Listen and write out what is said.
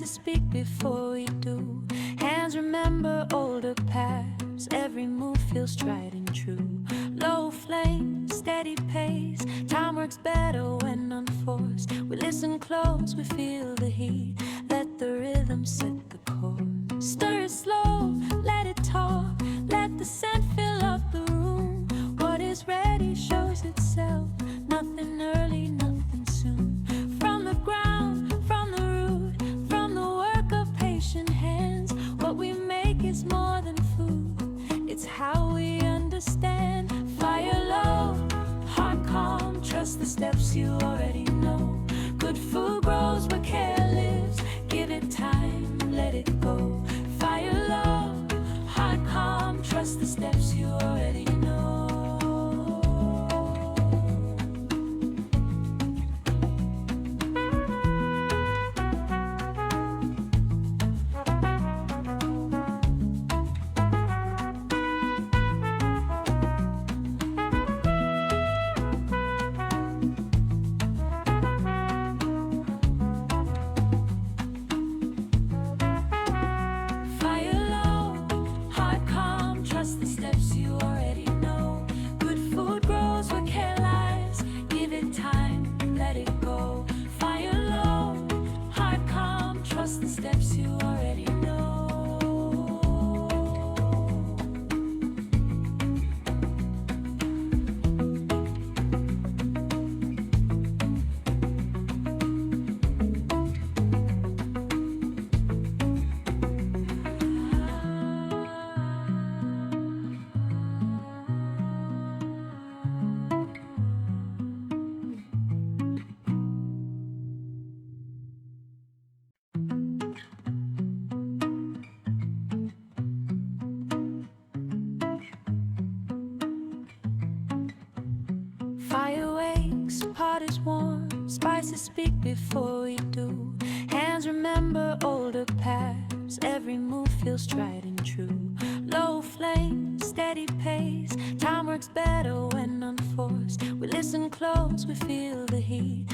Spices speak before we do. Hands remember older paths. Every move feels tried and true. Low flame, steady pace. Time works better when unforced. We listen close, we feel the heat. Let the rhythm set the course. Stir it slow, let it talk. Let the scent fill up the room. What is ready shows itself. Nothing early, nothing soon. From the ground, from the root, from the work of patient hands. What we make is more than food. It's how we understand. Fire low, heart calm. Trust the steps you already know. Good food grows where care lives. Give it time, let it go. Fire low, heart calm. Trust the steps you already know. Fire wakes, pot is warm. Spices speak before we do. Hands remember older paths. Every move feels tried and true. Low flame, steady pace. Time works better when unforced. We listen close, we feel the heat.